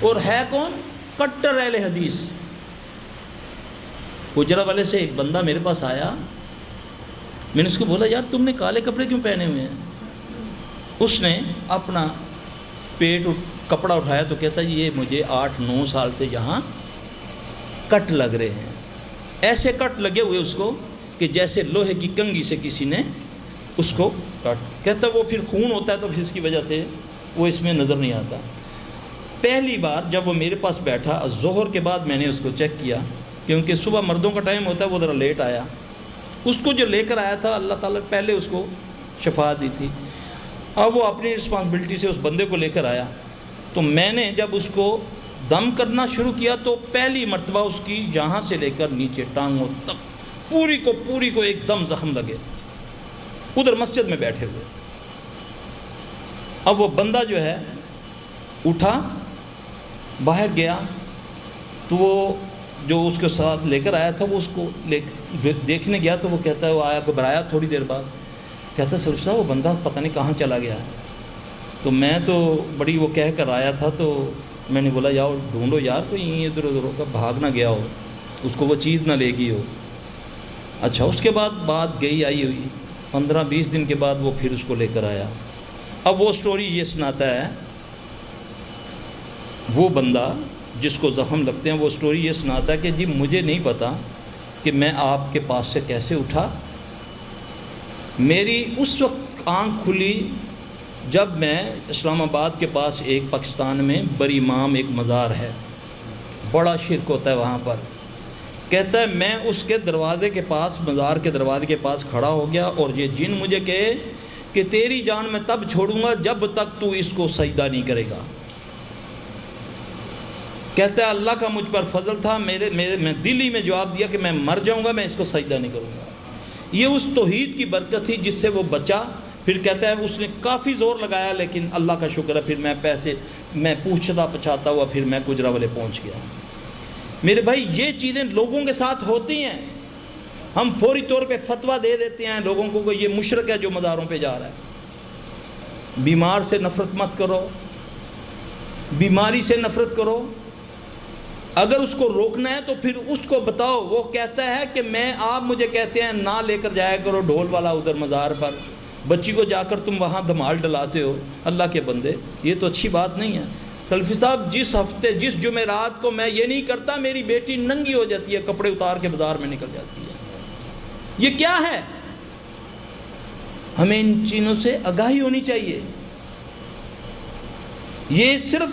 اور ہے کون؟ کٹر اہل حدیث۔ گجرا والے سے ایک بندہ میرے پاس آیا، میں نے اس کو بولا یار تم نے کالے کپڑے کیوں پہنے ہوئے ہیں؟ اس نے اپنا کپڑا اٹھایا تو کہتا یہ مجھے 8-9 سال سے یہاں کٹ لگ رہے ہیں، ایسے کٹ لگے ہوئے اس کو کہ جیسے لوہے کی کنگھی سے کسی نے اس کو کٹ، کہتا وہ پھر خون ہوتا ہے تو پھر اس کی وجہ سے وہ اس میں نظر نہیں آتا۔ پہلی بار جب وہ میرے پاس بیٹھا ظہر کے بعد میں نے اس کو چیک کیا، کیونکہ صبح مردوں کا ٹائم ہوتا ہے، وہ ذرا لیٹ آیا۔ اس کو جو لے کر آیا تھا اللہ تعالیٰ پہلے اس کو شفا دی تھی، اب وہ اپنی رسپانسبلٹی سے اس بندے کو لے کر آیا، تو میں نے جب اس کو دم کرنا شروع کیا تو پہلی مرتبہ اس کی یہاں سے لے کر نیچے ٹانگوں تک پوری کو ایک دم زخم لگے، ادھر مسجد میں بیٹھے ہوئے۔ اب وہ بندہ جو ہے اٹھا، باہر گیا، تو وہ جو اس کے ساتھ لے کر آیا تھا وہ اس کو دیکھنے گیا، تو وہ کہتا ہے، وہ آیا گھبرایا تھوڑی دیر بعد، کہتا ہے سرف صاحب وہ بندہ پتہ نہیں کہاں چلا گیا ہے۔ تو میں تو بڑی وہ کہہ کر آیا تھا، تو میں نے بولا یار ڈھونڈو یار کوئی ادھر ادھر ہوگا، بھاگ نہ گیا ہو، اس کو وہ چیز نہ لے گئی ہو۔ اچھا، اس کے بعد بات گئی آئی ہوئی، 15-20 دن کے بعد وہ پھر اس کو لے کر آیا۔ اب وہ سٹوری یہ سناتا ہے، وہ بندہ جس کو زخم لگتے ہیں وہ سٹوری یہ سناتا ہے کہ جی مجھے نہیں پتا کہ میں آپ کے پاس سے کیسے اٹھا، میری اس وقت آنکھ کھلی جب میں اسلام آباد کے پاس ایک پاکستان میں بری امام ایک مزار ہے، بڑا شرک ہوتا ہے وہاں پر، کہتا ہے میں اس کے دروازے کے پاس، مزار کے دروازے کے پاس کھڑا ہو گیا، اور یہ جن مجھے کہے کہ تیری جان میں تب چھوڑوں گا جب تک تو اس کو سجدہ نہیں کرے گا۔ کہتا ہے اللہ کا مجھ پر فضل تھا، میں دلی میں جواب دیا کہ میں مر جاؤں گا، میں اس کو سجدہ نہیں کروں گا۔ یہ اس توحید کی برکت تھی جس سے وہ بچا۔ پھر کہتا ہے اس نے کافی زور لگایا، لیکن اللہ کا شکر ہے پھر میں پوچھتا پچھاتا ہوا پھر میں گجرا والے پہنچ گیا۔ میرے بھائی یہ چیزیں لوگوں کے ساتھ ہوتی ہیں، ہم فوری طور پہ فتویٰ دے دیتے ہیں لوگوں کو کہ یہ مشرک ہے جو مزاروں پہ جا رہا ہے۔ بیمار سے نفرت مت کرو، بیماری سے نفرت کرو، اگر اس کو روکنا ہے تو پھر اس کو بتاؤ۔ وہ کہتا ہے کہ آپ مجھے کہتے ہیں نہ لے کر جایا کرو ڈھول والا ادھر مزار پر، بچی کو جا کر تم وہاں دھمال ڈلاتے ہو، اللہ کے بندے یہ تو اچھی بات نہیں ہے۔ سلفی صاحب جس جمعرات کو میں یہ نہیں کرتا میری بیٹی ننگی ہو جاتی ہے، کپڑے اتار کے بازار میں نکل جاتی ہے۔ یہ کیا ہے؟ ہمیں ان چیزوں سے آگاہی ہونی چاہیے۔ یہ صرف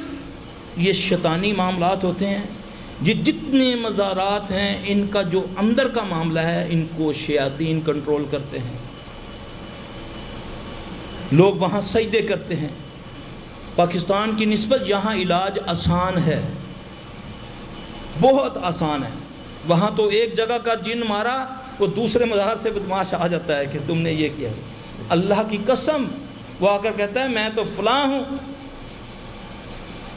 یہ شیطانی معاملات ہوتے ہیں، یہ جتنے مزارات ہیں ان کا جو اندر کا معاملہ ہے ان کو شیاطین کنٹرول کرتے ہیں۔ لوگ وہاں سجدے کرتے ہیں۔ پاکستان کی نسبت یہاں علاج آسان ہے، بہت آسان ہے۔ وہاں تو ایک جگہ کا جن مارا وہ دوسرے مزار سے بدماش آ جاتا ہے کہ تم نے یہ کیا۔ اللہ کی قسم وہ آ کر کہتا ہے میں تو فلاں ہوں۔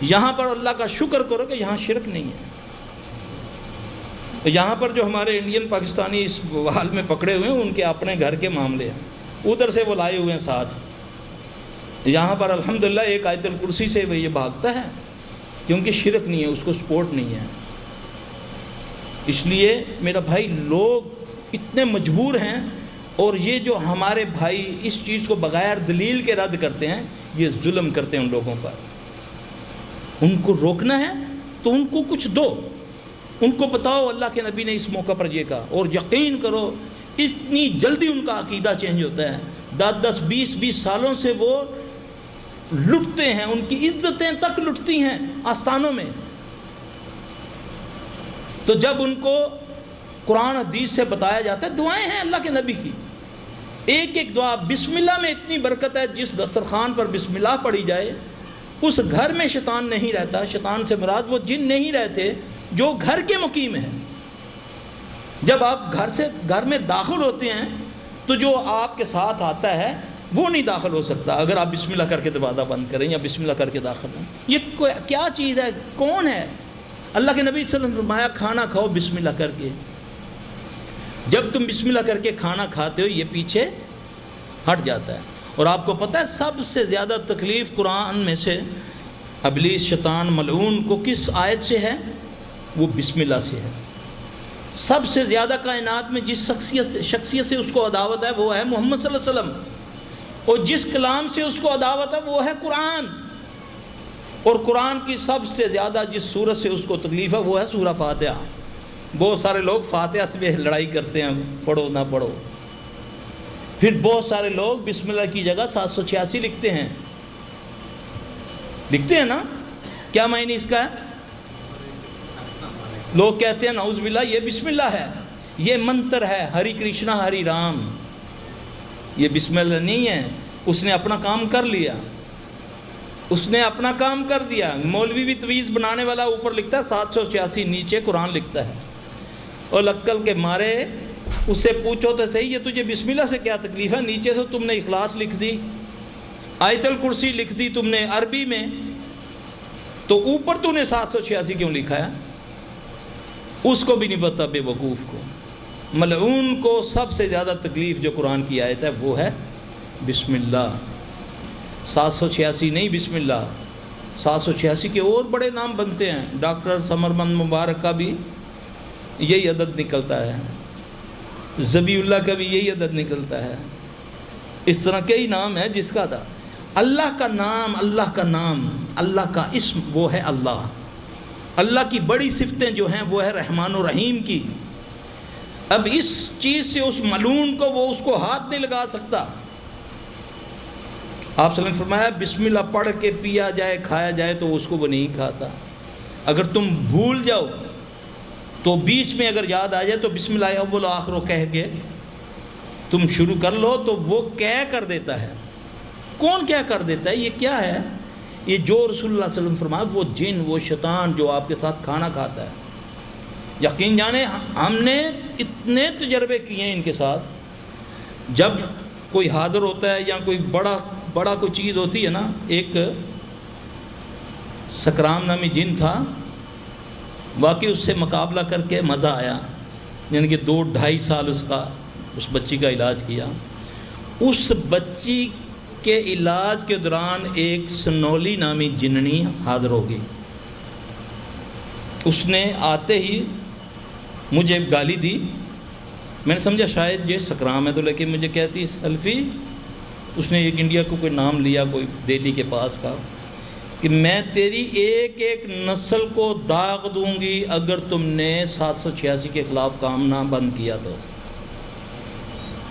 یہاں پر اللہ کا شکر کرو کہ یہاں شرک نہیں ہے۔ یہاں پر جو ہمارے انڈین پاکستانی اس حال میں پکڑے ہوئے ہیں ان کے اپنے گھر کے معاملے ہیں، ادھر سے وہ لائے ہوئے ہیں ساتھ۔ یہاں پر الحمدللہ ایک آیت الکرسی سے وہ یہ بھاگتا ہے کیونکہ شرک نہیں ہے، اس کو سپورٹ نہیں ہے۔ اس لیے میرا بھائی لوگ اتنے مجبور ہیں، اور یہ جو ہمارے بھائی اس چیز کو بغیر دلیل کے رد کرتے ہیں یہ ظلم کرتے ہیں ان لوگوں پر۔ ان کو روکنا ہے تو ان کو کچھ دو، ان کو بتاؤ اللہ کے نبی نے اس موقع پر یہ کہا، اور یقین کرو اتنی جلدی ان کا عقیدہ چینج ہوتا ہے۔ 10-10 20-20 سالوں سے وہ لٹتے ہیں، ان کی عزتیں تک لٹتی ہیں آستانوں میں۔ تو جب ان کو قرآن حدیث سے بتایا جاتا ہے، دعائیں ہیں اللہ کے نبی کی، ایک ایک دعا۔ بسم اللہ میں اتنی برکت ہے، جس دسترخوان پر بسم اللہ پڑھی جائے اس گھر میں شیطان نہیں رہتا۔ شیطان سے مراد وہ جن نہیں رہتے جو گھر کے مقیم ہیں۔ جب آپ گھر میں داخل ہوتے ہیں تو جو آپ کے ساتھ آتا ہے وہ نہیں داخل ہو سکتا اگر آپ بسم اللہ کر کے دروازہ بند کریں یا بسم اللہ کر کے داخل ہوں۔ یہ کیا چیز ہے؟ کون ہے؟ اللہ کے نبی صلی اللہ علیہ وسلم نے فرمایا کھانا کھاؤ بسم اللہ کر کے۔ جب تم بسم اللہ کر کے کھانا کھاتے ہو یہ پیچھے ہٹ جاتا ہے۔ اور آپ کو پتہ ہے سب سے زیادہ تکلیف قرآن میں سے ابلیس شیطان ملعون کو کس آیت سے ہے؟ وہ بسم اللہ سے ہے۔ سب سے زیادہ کائنات میں جس شخصیت سے اس کو عداوت ہے وہ ہے محمد صلی اللہ علیہ وسلم، اور جس کلام سے اس کو عداوت ہے وہ ہے قرآن۔ اور قرآن کی سب سے زیادہ جس سورت سے اس کو تکلیف ہے وہ ہے سورہ فاتحہ۔ بہت سارے لوگ فاتحہ سے لڑائی کرتے ہیں، پڑھو نہ پڑھو۔ پھر بہت سارے لوگ بسم اللہ کی جگہ 786 لکھتے ہیں نا؟ کیا معنی اس کا ہے؟ لوگ کہتے ہیں نعوذ باللہ یہ بسم اللہ ہے، یہ منتر ہے، ہری کرشنا ہری رام۔ یہ بسم اللہ نہیں ہے، اس نے اپنا کام کر لیا، اس نے اپنا کام کر دیا۔ مولوی بھی تویز بنانے والا اوپر لکھتا ہے 786، نیچے قرآن لکھتا ہے۔ اور لکل کے مارے اس سے پوچھو تو صحیح، یہ تجھے بسم اللہ سے کیا تکلیف ہے؟ نیچے سے تم نے اخلاص لکھ دی، آیت الکرسی لکھ دی تم نے عربی میں، تو اوپر تو نے 786 کیوں لکھا ہے؟ اس کو بھی نہیں پتہ بے وقوف کو۔ ملعون کو سب سے زیادہ تکلیف جو قرآن کی آیت ہے وہ ہے بسم اللہ۔ 786 نہیں، بسم اللہ۔ 786 کے اور بڑے نام بنتے ہیں، ڈاکٹر ثمرمند مبارک کا بھی یہی عدد نکلتا ہے، ذبی اللہ کا بھی یہی عدد نکلتا ہے۔ اس طرح کئی نام ہیں جس کا تھا۔ اللہ کا نام، اللہ کا نام، اللہ کا اسم وہ ہے اللہ۔ اللہ کی بڑی صفتیں جو ہیں وہ ہے رحمان و رحیم کی۔ اب اس چیز سے اس ملعون کو وہ اس کو ہاتھ نہیں لگا سکتا۔ آپ صلی اللہ علیہ وسلم نے فرمایا بسم اللہ پڑھ کے پیا جائے کھایا جائے تو اس کو وہ نہیں کھاتا۔ اگر تم بھول جاؤ تو بیچ میں اگر یاد آ جائے تو بسم اللہ اول و آخر کہہ کے تم شروع کر لو تو وہ کیا کر دیتا ہے۔ کون کیا کر دیتا ہے؟ یہ کیا ہے؟ یہ جو رسول اللہ صلی اللہ علیہ وسلم فرمایا وہ جن، وہ شیطان جو آپ کے ساتھ کھانا کھاتا ہے۔ یقین جانے ہم نے اتنے تجربے کیے ہیں ان کے ساتھ۔ جب کوئی حاضر ہوتا ہے یا کوئی بڑا کوئی چیز ہوتی ہے نا، ایک سکرام نامی جن تھا، واقعی اس سے مقابلہ کر کے مزہ آیا، یعنی کہ 2-2.5 سال اس بچی کا علاج کیا۔ اس بچی کے علاج کے دوران ایک سنولی نامی جننی حاضر ہو گئی۔ اس نے آتے ہی مجھے گالی دی، میں نے سمجھا شاید یہ سکرام ہے، تو لیکن مجھے کہتی سلفی، اس نے ایک انڈیا کو کوئی نام لیا کوئی دہلی کے پاس کا، کہ میں تیری ایک ایک نسل کو داغ دوں گی اگر تم نے 786 کے خلاف کام نہ بند کیا تو۔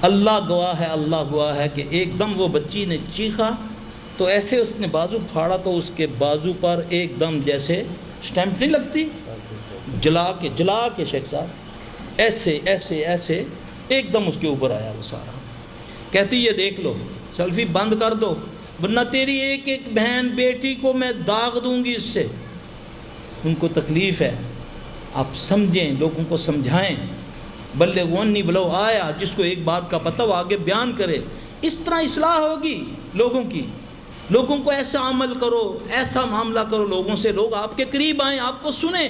اللہ گواہ ہے کہ ایک دم وہ بچی نے چیخا تو ایسے اس نے بازو پھاڑا تو اس کے بازو پر ایک دم جیسے سٹیمپ نہیں لگتی، جلا کے شیخ صاحب ایسے ایک دم اس کے اوپر آیا وہ سارا۔ کہتی یہ دیکھ لو سیلفی بند کر دو ورنہ تیری ایک ایک بہن بیٹی کو میں داغ دوں گی اس سے۔ ان کو تکلیف ہے، آپ سمجھیں، لوگوں کو سمجھائیں۔ بلغوا عنی ولو آیا، جس کو ایک بات کا پتہ وہ آگے بیان کرے۔ اس طرح اصلاح ہوگی لوگوں کی۔ لوگوں کو ایسا عمل کرو، ایسا معاملہ کرو لوگوں سے، لوگ آپ کے قریب آئیں، آپ کو سنیں۔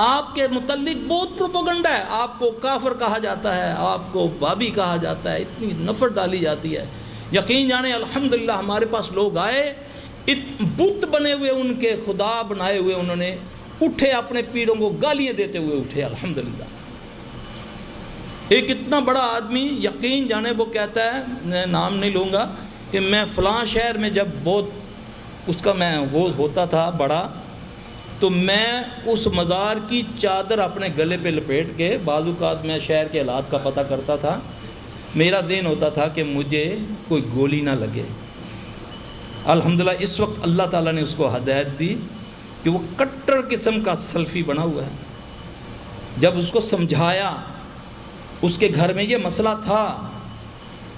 آپ کے متعلق بہت پروپیگنڈا ہے، آپ کو کافر کہا جاتا ہے، آپ کو بابی کہا جاتا ہے، اتنی نفرت ڈالی جاتی ہے۔ یقین جانے الحمدللہ ہمارے پاس لوگ آئے، بت بنے ہوئے ان کے خدا بنائے ہوئے، انہوں نے اٹھے اپنے پیروں کو گالیاں دیتے ہوئے اٹھے الحمدللہ۔ ایک اتنا بڑا آدمی یقین جانے وہ کہتا ہے، میں نام نہیں لوں گا، کہ میں فلاں شہر میں جب بہت اس کا میں وہ ہوتا تھا بڑا، تو میں اس مزار کی چادر اپنے گلے پہ لپیٹ کے بعض اوقات میں شہر کے حالات کا پتہ کرتا تھا۔ میرا ذہن ہوتا تھا کہ مجھے کوئی گولی نہ لگے۔ الحمدللہ اس وقت اللہ تعالیٰ نے اس کو ہدایت دی کہ وہ کٹر قسم کا سلفی بنا ہوا ہے۔ جب اس کو سمجھایا اس کے گھر میں یہ مسئلہ تھا،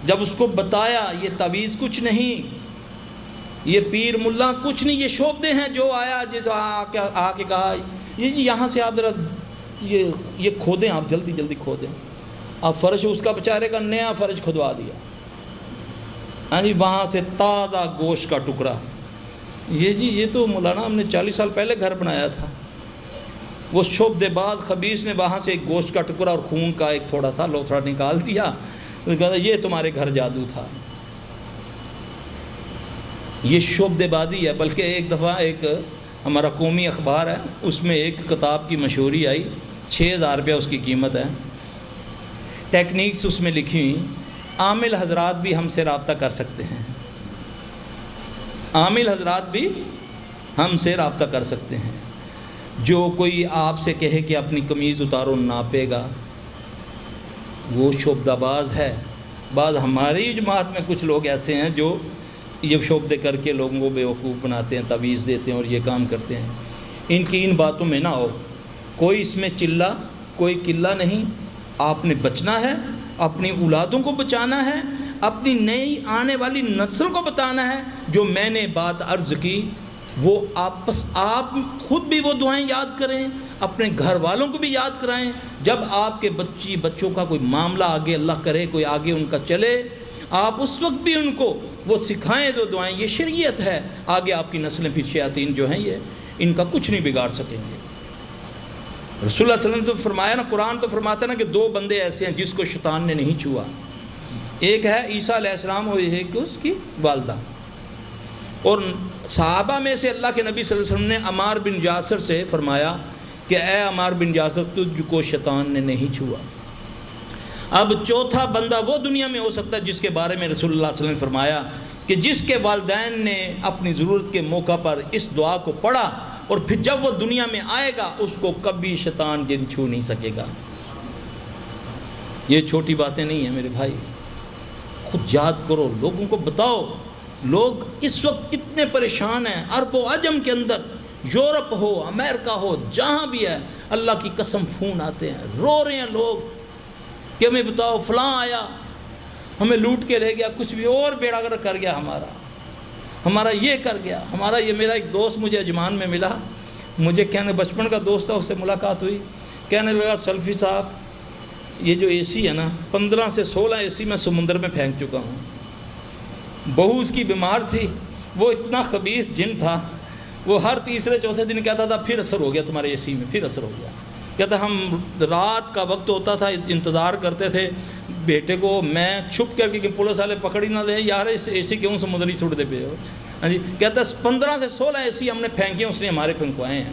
جب اس کو بتایا یہ تعویذ کچھ نہیں، یہ پیر ملا کچھ نہیں، یہ شعبدے ہیں، جو آیا جس آ کے کہا یہ یہاں سے آپ ذرا یہ کھودیں، آپ جلدی جلدی کھودیں، آپ فرش اس کا بیچارے کا نیا فرش کھدوا دیا، ہاں جی، وہاں سے تازہ گوشت کا ٹکڑا، یہ تو مولانا ہم نے 40 سال پہلے گھر بنایا تھا۔ وہ شعبدے باز خبیث نے وہاں سے ایک گوشت کا ٹکڑا اور خون کا ایک تھوڑا سا لوتھڑا نکال دیا، کہا یہ تمہارے گھر جادو تھا۔ یہ شعبدے بازی ہے۔ بلکہ ایک دفعہ ایک ہمارا قومی اخبار ہے، اس میں ایک کتاب کی مشہوری آئی، 6000 روپیہ اس کی قیمت ہے، ٹیکنیکس اس میں لکھی ہوئی، عامل حضرات بھی ہم سے رابطہ کر سکتے ہیں، عامل حضرات بھی ہم سے رابطہ کر سکتے ہیں۔ جو کوئی آپ سے کہے کہ اپنی قمیض اتارو ناپے گا، وہ شعبدہ باز ہے۔ بعض ہماری جماعت میں کچھ لوگ ایسے ہیں جو یہ شعبدے کر کے لوگوں کو بیوقوف بناتے ہیں، تعویذ دیتے ہیں اور یہ کام کرتے ہیں۔ ان باتوں میں نہ ہو، کوئی اس میں چلہ کوئی قلہ نہیں۔ آپ نے بچنا ہے، اپنی اولادوں کو بچانا ہے، اپنی نئی آنے والی نسل کو بتانا ہے۔ جو میں نے بات عرض کی وہ آپ خود بھی وہ دعائیں یاد کریں، اپنے گھر والوں کو بھی یاد کرائیں۔ جب آپ کے بچوں کا کوئی معاملہ آگے اللہ کرے کوئی آگے ان کا چلے، آپ اس وقت بھی ان کو وہ سکھائیں دو دعائیں۔ یہ شریعت ہے، آگے آپ کی نسلیں پھر شیاطین جو ہیں یہ ان کا کچھ نہیں بگاڑ سکیں گے۔ رسول اللہ صلی اللہ علیہ وسلم تو فرمایا نا، قرآن تو فرماتا ہے نا کہ 2 بندے ایسے ہیں جس کو شیطان نے نہیں چھوا، ایک ہے عیسیٰ علیہ السلام اور ایک اس کی والدہ۔ اور صحابہ میں سے اللہ کے نبی صلی اللہ علیہ وسلم نے عمار بن یاسر سے فرمایا کہ اے عمار بن یاسر، تجھ کو شیطان نے نہیں چھوا۔ اب چوتھا بندہ وہ دنیا میں ہو سکتا ہے جس کے بارے میں رسول اللہ صلی اللہ علیہ وسلم نے فرمایا کہ جس کے والدین نے اپنی ضرورت کے موقع پر اس دعا کو پڑھا اور پھر جب وہ دنیا میں آئے گا اس کو کبھی شیطان جن چھو نہیں سکے گا۔ یہ چھوٹی باتیں نہیں ہیں میرے بھائی، خود یاد کرو، لوگوں کو بتاؤ۔ لوگ اس وقت اتنے پریشان ہیں، عرب و عجم کے اندر، یورپ ہو امریکہ ہو جہاں بھی ہے، اللہ کی قسم فون آتے ہیں، رو رہے ہیں لوگ کہ ہمیں بتاؤ فلاں آیا ہمیں لوٹ کے لے گیا، کچھ بھی اور بیڑا گر کر گیا، ہمارا یہ کر گیا، ہمارا یہ۔ میرا ایک دوست مجھے اجمان میں ملا، مجھے کہنے بچپن کا دوست تھا، اس سے ملاقات ہوئی، کہنے لگا سلفی صاحب یہ جو اے سی ہے نا، 15 سے 16 اے سی میں سمندر میں پھینک چکا ہوں۔ بہو اس کی بیمار تھی، وہ اتنا خبیث جن تھا، وہ ہر تیسرے چوتھے دن کہتا تھا پھر اثر ہو گیا تمہارے اے سی میں، پھر اثر ہو گیا۔ کہتا ہم رات کا وقت ہوتا تھا، انتظار کرتے تھے بیٹے کو، میں چھپ کر کے کہ پولیس والے پکڑ ہی نہ لیں، یار اس اے سی کیوں سمندری سٹ دے پہ ہو۔ ہاں جی، کہتا 15 سے 16 اے سی ہم نے پھینکے، اس نے ہمارے پھینکوائے ہیں۔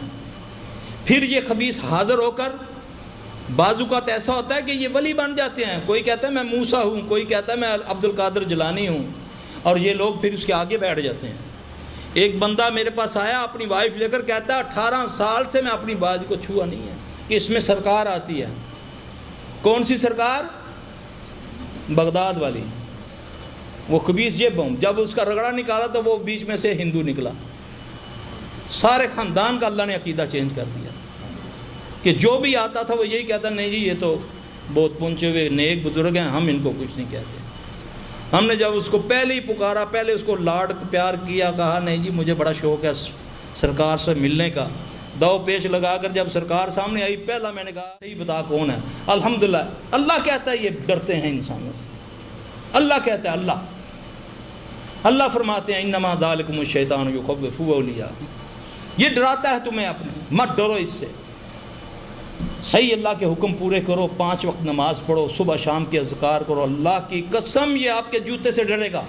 پھر یہ خبیث حاضر ہو کر، بعض اوقات ایسا ہوتا ہے کہ یہ ولی بن جاتے ہیں، کوئی کہتا ہے میں موسیٰ ہوں، کوئی کہتا ہے میں عبد القادر جیلانی ہوں، اور یہ لوگ پھر اس کے آگے بیٹھ جاتے ہیں۔ ایک بندہ میرے پاس آیا اپنی وائف لے کر، کہتا ہے 18 سال سے میں اپنی باز کو چھوا نہیں ہے کہ اس میں سرکار آتی ہے۔ کون سی سرکار؟ بغداد والی۔ وہ خبیث یہ بم، جب اس کا رگڑا نکالا تو وہ بیچ میں سے ہندو نکلا۔ سارے خاندان کا اللہ نے عقیدہ چینج کر دیا کہ جو بھی آتا تھا وہ یہی کہتا نہیں جی یہ تو بہت پہنچے ہوئے نیک بزرگ ہیں، ہم ان کو کچھ نہیں کہتے۔ ہم نے جب اس کو پہلے ہی پکارا، پہلے اس کو لاڈ پیار کیا، کہا نہیں جی مجھے بڑا شوق ہے سرکار سے ملنے کا، دو پیش لگا کر جب سرکار سامنے آئی، پہلا میں نے کہا صحیح بتا کون ہے؟ الحمدللہ اللہ کہتا ہے یہ ڈرتے ہیں انسانوں سے، اللہ کہتا ہے، اللہ فرماتے ہیں انما ذالکم الشیطان یخوف اولیاءہ، یہ ڈراتا ہے تمہیں اپنے، مت ڈرو اس سے، صحیح اللہ کے حکم پورے کرو، 5 وقت نماز پڑھو، صبح شام کے اذکار کرو، اللہ کی قسم یہ آپ کے جوتے سے ڈرے گا،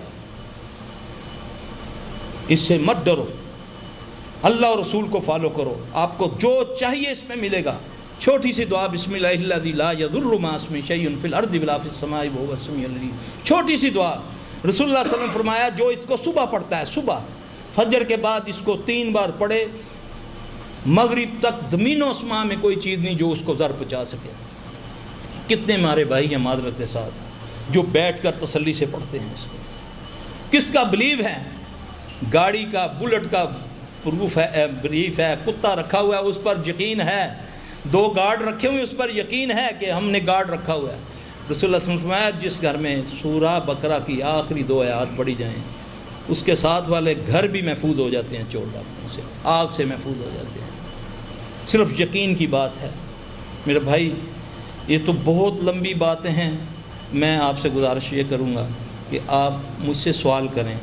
اس سے مت ڈرو، اللہ اور رسول کو فالو کرو، آپ کو جو چاہیے اس میں ملے گا۔ چھوٹی سی دعا، بسم اللہ الذی لا یضر مع اسمہ شیء فی الارض ولا فی السماء وهو السمیع العلیم، چھوٹی سی دعا۔ رسول اللہ صلی اللہ علیہ وسلم فرمایا جو اس کو صبح پڑھتا ہے، صبح فجر کے بعد اس کو 3 بار پڑھے، مغرب تک زمین و آسمان میں کوئی چیز نہیں جو اس کو ضر پہنچا سکے۔ کتنے ہمارے بھائی ہیں معذرت کے ساتھ جو بیٹھ کر تسلی سے پڑھتے ہیں اس کو۔ کس کا بلیو ہے؟ گاڑی کا، بلٹ کا پروف ہے، بریف ہے، کتا رکھا ہوا ہے اس پر یقین ہے، 2 گارڈ رکھے ہوئے اس پر یقین ہے کہ ہم نے گارڈ رکھا ہوا ہے، رسول اللہ صلی اللہ علیہ وسلم نے فرمایا جس گھر میں سورہ بقرہ کی آخری 2 آیات پڑھی جائیں اس کے ساتھ والے گھر بھی محفوظ ہو جاتے ہیں چور ڈاکوں سے، آگ سے محفوظ ہو جاتے ہیں۔ صرف یقین کی بات ہے میرے بھائی، یہ تو بہت لمبی باتیں ہیں، میں آپ سے گزارش یہ کروں گا کہ آپ مجھ سے سوال کریں